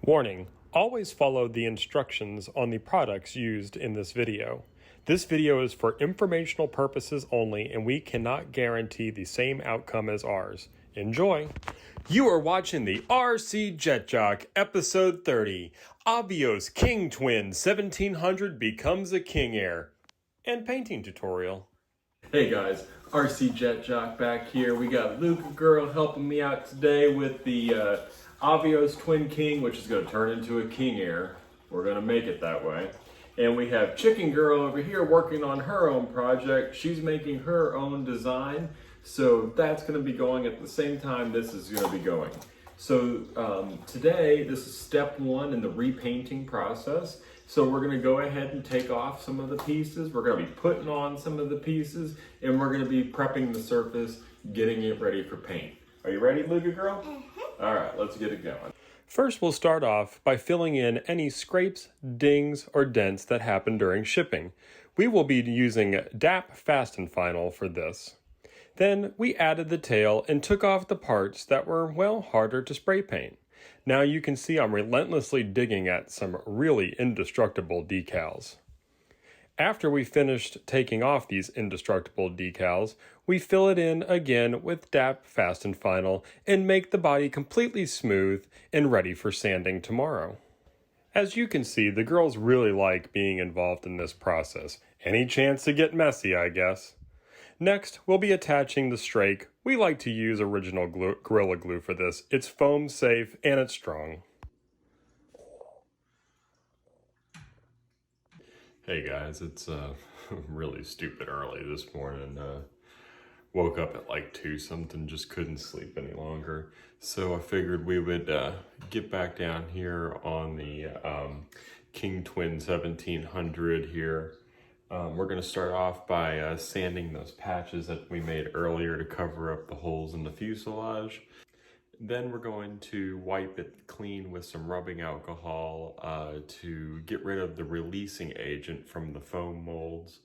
Warning: always follow the instructions on the products used in this video. This video is for informational purposes only, and we cannot guarantee the same outcome as ours. Enjoy! You are watching the RC Jet Jock, episode 30. Avios King Twin 1700 becomes a Kingair. And painting tutorial. Hey guys, RC Jet Jock back here. We got Luca Girl helping me out today with the Avios Twin King, which is going to turn into a Kingair. We're going to make it that way. And we have Chicken Girl over here working on her own project. She's making her own design. So that's going to be going at the same time this is going to be going. So today, this is step one in the repainting process. So we're going to go ahead and take off some of the pieces. We're going to be putting on some of the pieces, and we're going to be prepping the surface, getting it ready for paint. Are you ready, Luca Girl? Mm-hmm. All right, let's get it going. First, we'll start off by filling in any scrapes, dings, or dents that happen during shipping. We will be using DAP Fast and Final for this. Then we added the tail and took off the parts that were, well, harder to spray paint. Now you can see I'm relentlessly digging at some really indestructible decals. After we finished taking off these indestructible decals, we fill it in again with DAP Fast and Final and make the body completely smooth and ready for sanding tomorrow. As you can see, the girls really like being involved in this process. Any chance to get messy, I guess. Next, we'll be attaching the strake. We like to use original Gorilla Glue for this. It's foam safe and it's strong. Hey guys, it's really stupid early this morning. Woke up at like 2 something, just couldn't sleep any longer. So I figured we would get back down here on the King Twin 1700 here. We're going to start off by sanding those patches that we made earlier to cover up the holes in the fuselage. Then we're going to wipe it clean with some rubbing alcohol to get rid of the releasing agent from the foam molds.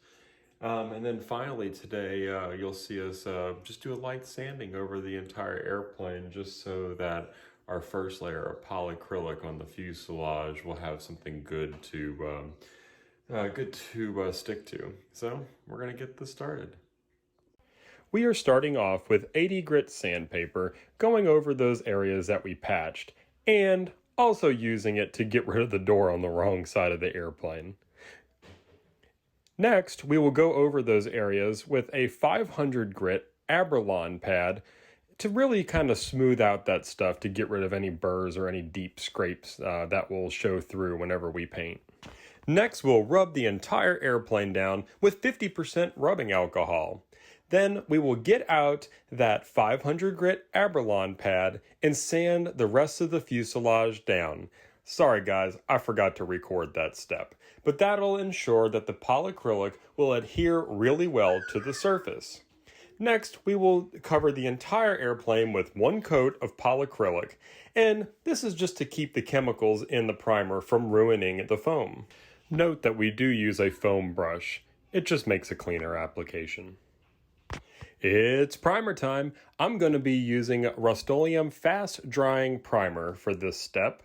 And then finally today you'll see us just do a light sanding over the entire airplane just so that our first layer of polyacrylic on the fuselage will have something good to stick to. So we're going to get this started. We are starting off with 80 grit sandpaper, going over those areas that we patched, and also using it to get rid of the door on the wrong side of the airplane. Next, we will go over those areas with a 500 grit Abralon pad to really kind of smooth out that stuff to get rid of any burrs or any deep scrapes that will show through whenever we paint. Next, we'll rub the entire airplane down with 50% rubbing alcohol. Then we will get out that 500 grit Abralon pad and sand the rest of the fuselage down. Sorry guys, I forgot to record that step, but that'll ensure that the polyacrylic will adhere really well to the surface. Next, we will cover the entire airplane with one coat of polyacrylic, and this is just to keep the chemicals in the primer from ruining the foam. Note that we do use a foam brush. It just makes a cleaner application. It's primer time. I'm going to be using Rust-Oleum Fast Drying Primer for this step.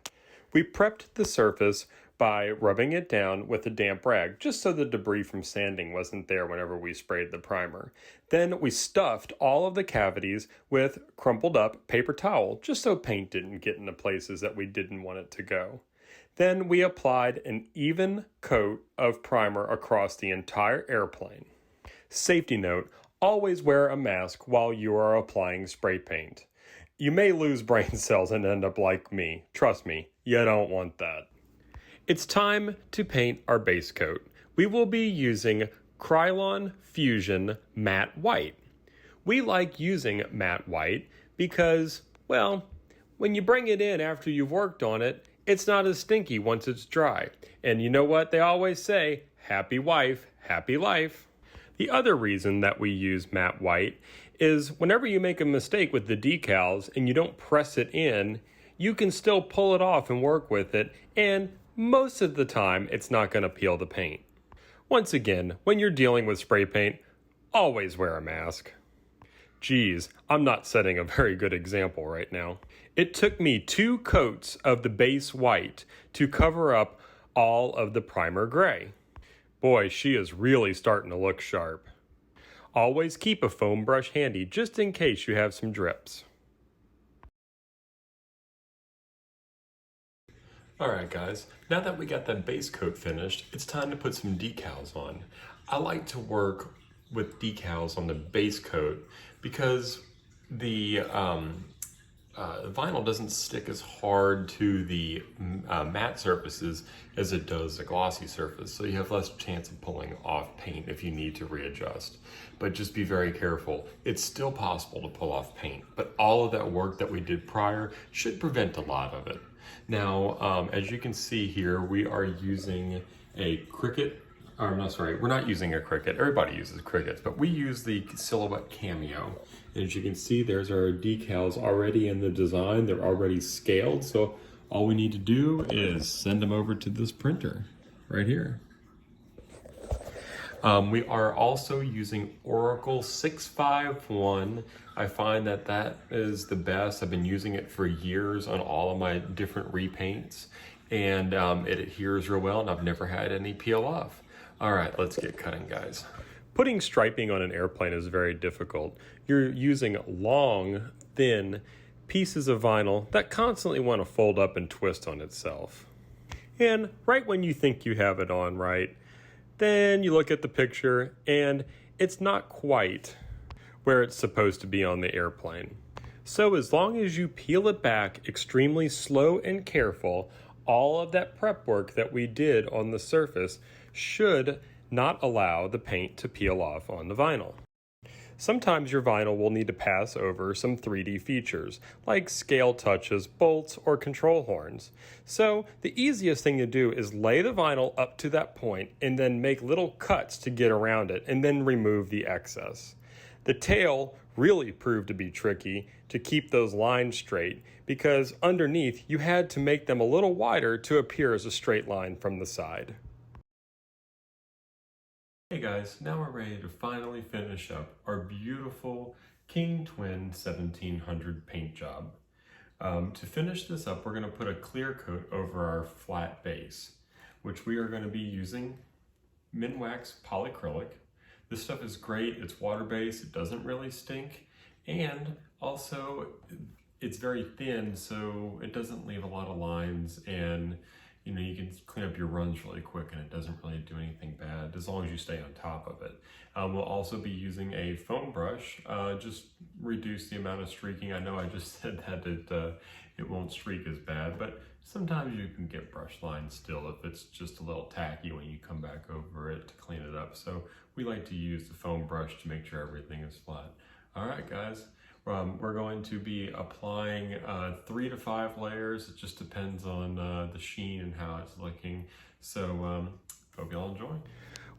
We prepped the surface by rubbing it down with a damp rag, just so the debris from sanding wasn't there whenever we sprayed the primer. Then we stuffed all of the cavities with crumpled up paper towel, just so paint didn't get into places that we didn't want it to go. Then we applied an even coat of primer across the entire airplane. Safety note, always wear a mask while you are applying spray paint. You may lose brain cells and end up like me. Trust me, you don't want that. It's time to paint our base coat. We will be using Krylon Fusion Matte White. We like using matte white because, well, when you bring it in after you've worked on it, it's not as stinky once it's dry. And you know what they always say, happy wife, happy life. The other reason that we use matte white is whenever you make a mistake with the decals and you don't press it in, you can still pull it off and work with it, and most of the time it's not going to peel the paint. Once again, when you're dealing with spray paint, always wear a mask. Geez, I'm not setting a very good example right now. It took me 2 coats of the base white to cover up all of the primer gray. Boy, she is really starting to look sharp. Always keep a foam brush handy just in case you have some drips. Alright guys, now that we got that base coat finished, it's time to put some decals on. I like to work with decals on the base coat because the vinyl doesn't stick as hard to the matte surfaces as it does the glossy surface, so you have less chance of pulling off paint if you need to readjust. But just be very careful. It's still possible to pull off paint, but all of that work that we did prior should prevent a lot of it. Now, as you can see here, we are using a Cricut. Oh, no, sorry, we're not using a Cricut. Everybody uses Cricuts, but we use the Silhouette Cameo. And as you can see, there's our decals already in the design. They're already scaled, so all we need to do is send them over to this printer right here. We are also using Oracle 651. I find that that is the best. I've been using it for years on all of my different repaints, and it adheres real well, and I've never had any peel off. All right, let's get cutting, guys. Putting striping on an airplane is very difficult. You're using long, thin pieces of vinyl that constantly want to fold up and twist on itself. And right when you think you have it on right, then you look at the picture and it's not quite where it's supposed to be on the airplane. So as long as you peel it back extremely slow and careful, all of that prep work that we did on the surface should not allow the paint to peel off on the vinyl. Sometimes your vinyl will need to pass over some 3D features, like scale touches, bolts, or control horns. So the easiest thing to do is lay the vinyl up to that point and then make little cuts to get around it and then remove the excess. The tail really proved to be tricky to keep those lines straight because underneath you had to make them a little wider to appear as a straight line from the side. Hey guys, now we're ready to finally finish up our beautiful King Twin 1700 paint job. To finish this up, we're going to put a clear coat over our flat base, which we are going to be using Minwax polyacrylic. This stuff is great, it's water-based, it doesn't really stink, and also it's very thin, so it doesn't leave a lot of lines, and you can clean up your runs really quick and it doesn't really do anything bad as long as you stay on top of it. We'll also be using a foam brush, just reduce the amount of streaking. I know I just said that it won't streak as bad, but sometimes you can get brush lines still if it's just a little tacky when you come back over it to clean it up. So we like to use the foam brush to make sure everything is flat. All right, guys. We're going to be applying 3 to 5 layers. It just depends on the sheen and how it's looking. So hope you all enjoy.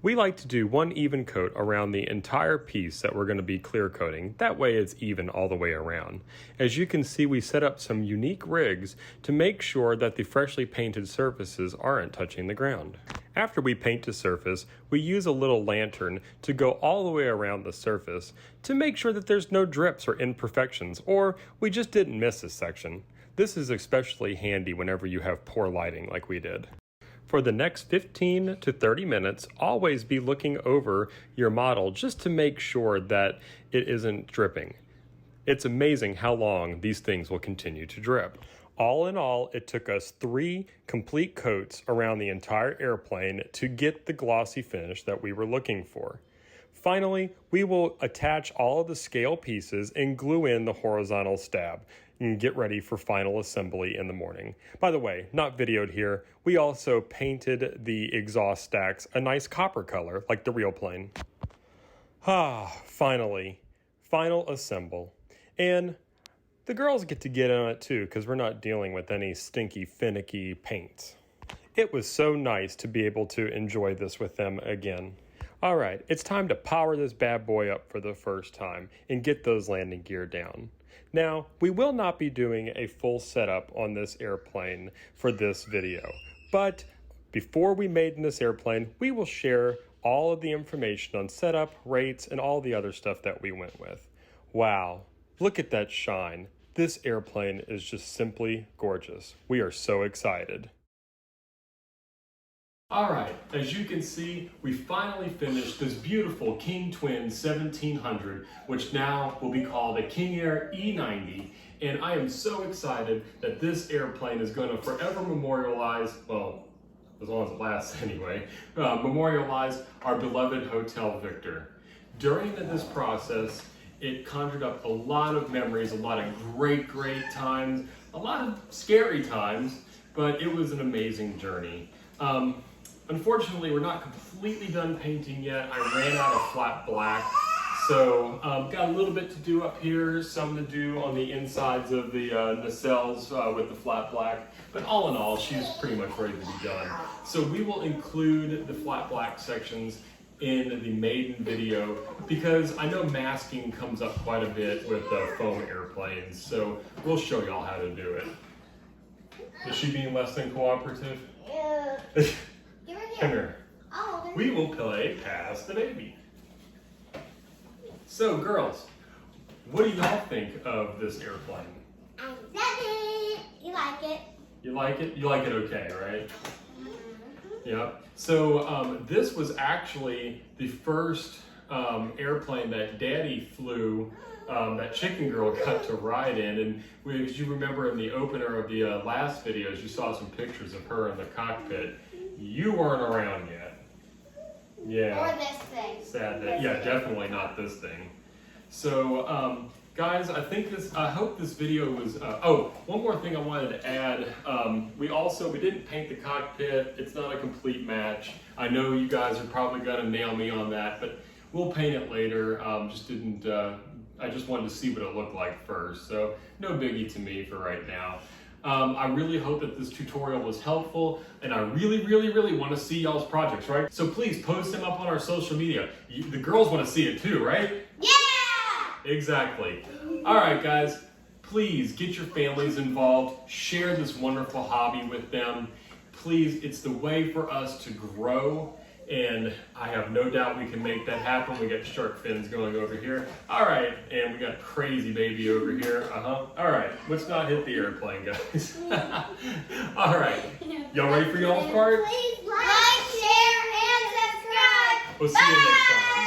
We like to do one even coat around the entire piece that we're going to be clear coating. That way it's even all the way around. As you can see, we set up some unique rigs to make sure that the freshly painted surfaces aren't touching the ground. After we paint the surface, we use a little lantern to go all the way around the surface to make sure that there's no drips or imperfections, or we just didn't miss a section. This is especially handy whenever you have poor lighting like we did. For the next 15 to 30 minutes, always be looking over your model just to make sure that it isn't dripping. It's amazing how long these things will continue to drip. All in all, it took us 3 complete coats around the entire airplane to get the glossy finish that we were looking for. Finally, we will attach all of the scale pieces and glue in the horizontal stab and get ready for final assembly in the morning. By the way, not videoed here, we also painted the exhaust stacks a nice copper color like the real plane. Finally, final assemble. And the girls get to get on it too because we're not dealing with any stinky, finicky paints. It was so nice to be able to enjoy this with them again. All right, it's time to power this bad boy up for the first time and get those landing gear down. Now, we will not be doing a full setup on this airplane for this video, but before we made in this airplane, we will share all of the information on setup, rates, and all the other stuff that we went with. Wow, look at that shine. This airplane is just simply gorgeous. We are so excited. All right, as you can see, we finally finished this beautiful King Twin 1700, which now will be called a Kingair E90. And I am so excited that this airplane is going to forever memorialize, well, as long as it lasts anyway, memorialize our beloved Hotel Victor. During this process, it conjured up a lot of memories, a lot of great times, a lot of scary times, but it was an amazing journey. Unfortunately, we're not completely done painting yet. I ran out of flat black, so got a little bit to do up here, some to do on the insides of the nacelles with the flat black, but all in all, she's pretty much ready to be done. So we will include the flat black sections in the maiden video because I know masking comes up quite a bit with foam airplanes, so we'll show y'all how to do it. Is she being less than cooperative? Come here. We will play Pass the Baby. So, girls, what do y'all think of this airplane? I love it. You like it? You like it? You like it okay, right? Yeah. So, this was actually the first airplane that Daddy flew, that Chicken Girl got to ride in. And as you remember in the opener of the last videos, you saw some pictures of her in the cockpit. You weren't around yet. Yeah. Or this thing. Sad that, yeah, definitely not this thing. So, guys, I hope this video was, oh, one more thing I wanted to add. We didn't paint the cockpit. It's not a complete match. I know you guys are probably gonna nail me on that, but we'll paint it later. I just wanted to see what it looked like first. So, no biggie to me for right now. I really hope that this tutorial was helpful, and I really want to see y'all's projects, right? So please post them up on our social media. The girls want to see it too, right? Yeah! Exactly. All right, guys, please get your families involved. Share this wonderful hobby with them. Please, it's the way for us to grow, and I have no doubt we can make that happen. We got shark fins going over here. All right, and we got crazy baby over here. All right, let's not hit the airplane, guys. All right, y'all ready for y'all's part? Please like, share, and subscribe. We'll see you next time.